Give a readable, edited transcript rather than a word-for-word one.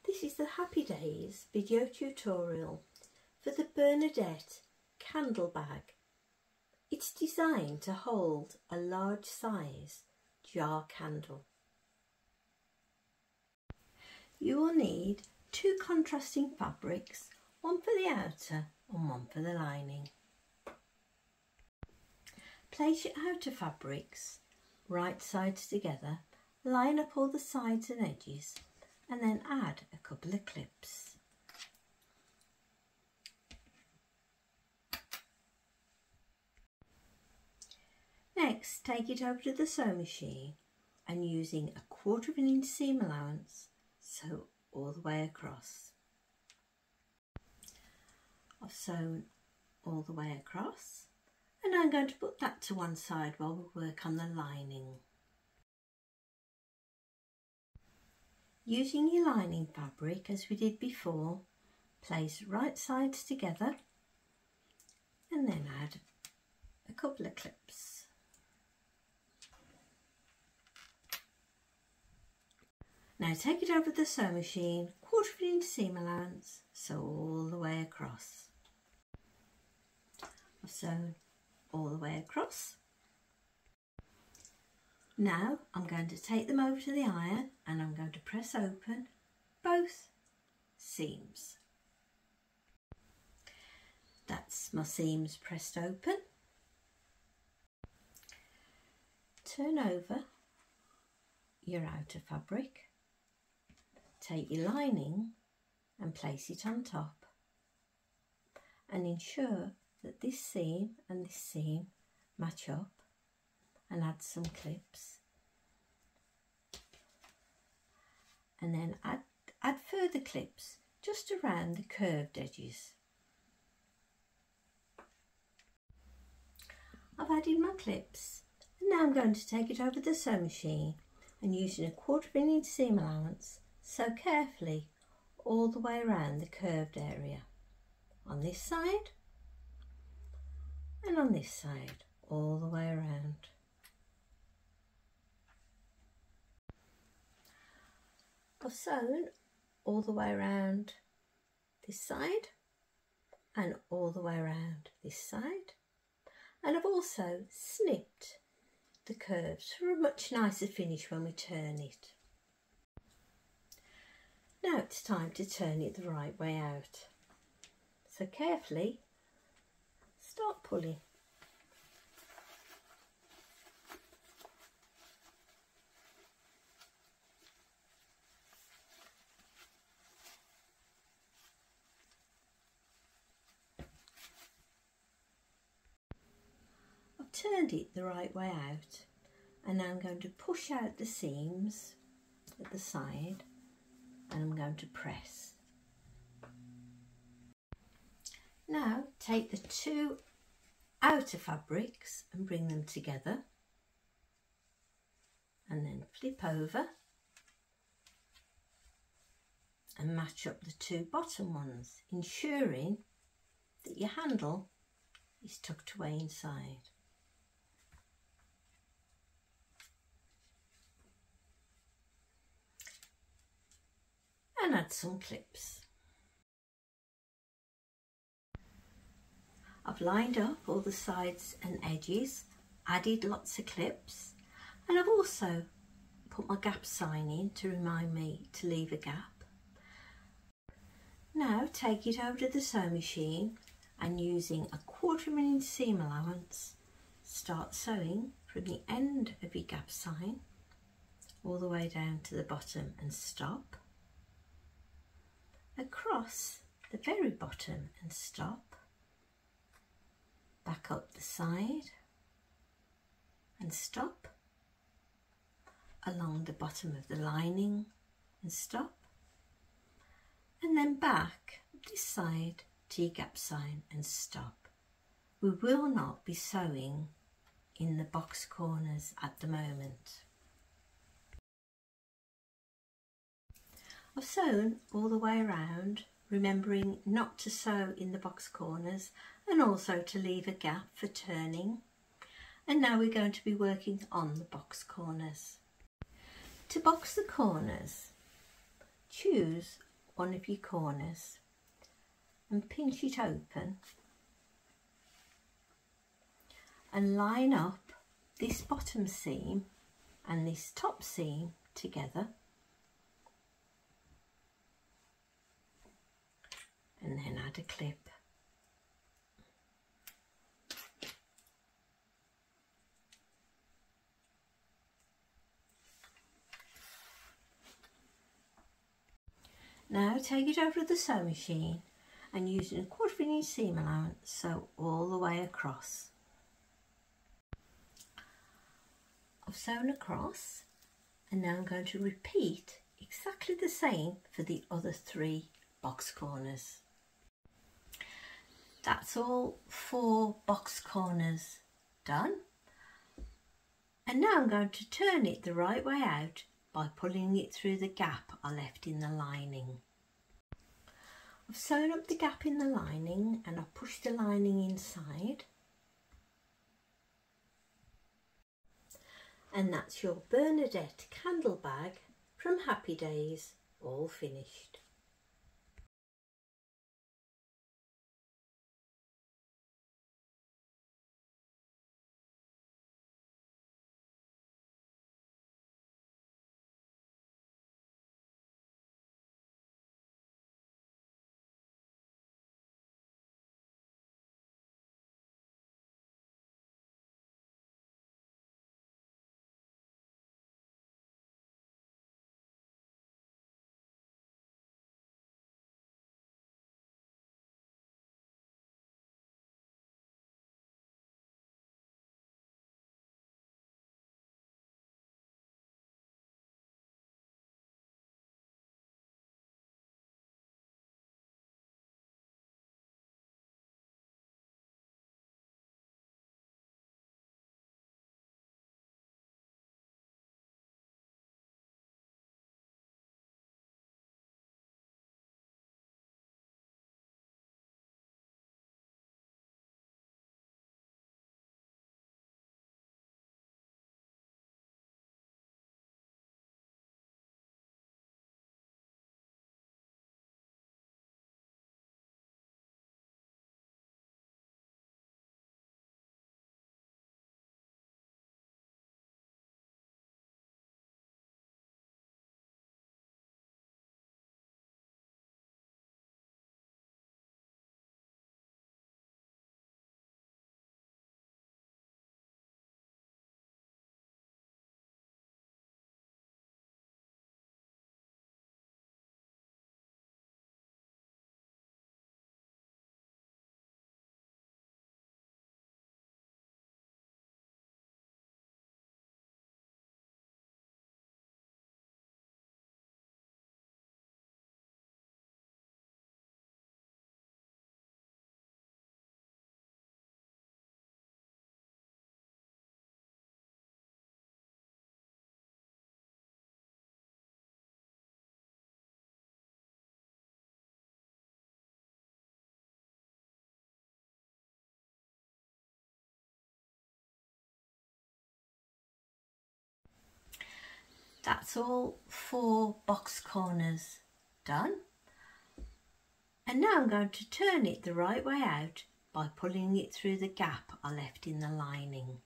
This is the Happy Days video tutorial for the Bernadette Candle Bag. It's designed to hold a large size jar candle. You will need two contrasting fabrics, one for the outer and one for the lining. Place your outer fabrics right sides together, line up all the sides and edges, and then add a couple of clips. Next, take it over to the sewing machine and using a 1/4 inch seam allowance, sew all the way across. I've sewn all the way across, and I'm going to put that to one side while we work on the lining. Using your lining fabric as we did before, place right sides together and then add a couple of clips. Now take it over the sewing machine, 1/4 inch seam allowance, sew all the way across. I've sewn all the way across. Now I'm going to take them over to the iron and I'm going to press open both seams. That's my seams pressed open. Turn over your outer fabric, take your lining and place it on top, and ensure that this seam and this seam match up, and add some clips, and then add further clips just around the curved edges. I've added my clips, and now I'm going to take it over the sewing machine and using a 1/4 inch seam allowance, sew carefully all the way around the curved area, on this side and on this side, all the way around. I've sewn all the way around this side and all the way around this side, and I've also snipped the curves for a much nicer finish when we turn it. Now it's time to turn it the right way out, so carefully start pulling. I've turned it the right way out, and now I'm going to push out the seams at the side and I'm going to press. Now take the two outer fabrics and bring them together, and then flip over and match up the two bottom ones, ensuring that your handle is tucked away inside. And add some clips. I've lined up all the sides and edges, added lots of clips, and I've also put my gap sign in to remind me to leave a gap. Now take it over to the sewing machine and using a 1/4 inch seam allowance, start sewing from the end of your gap sign all the way down to the bottom and stop, across the very bottom and stop, back up the side and stop, along the bottom of the lining and stop, and then back this side to your gap sign and stop. We will not be sewing in the box corners at the moment. I've sewn all the way around, remembering not to sew in the box corners and also to leave a gap for turning. And now we're going to be working on the box corners. To box the corners, choose one of your corners and pinch it open and line up this bottom seam and this top seam together, and then add a clip. Now take it over to the sewing machine and using a 1/4 inch seam allowance, sew all the way across. I've sewn across, and now I'm going to repeat exactly the same for the other 3 box corners. That's all 4 box corners done. And now I'm going to turn it the right way out by pulling it through the gap I left in the lining. I've sewn up the gap in the lining and I've pushed the lining inside. And that's your Bernadette Candle Bag from Happy Days, all finished. That's all 4 box corners done. And now I'm going to turn it the right way out by pulling it through the gap I left in the lining.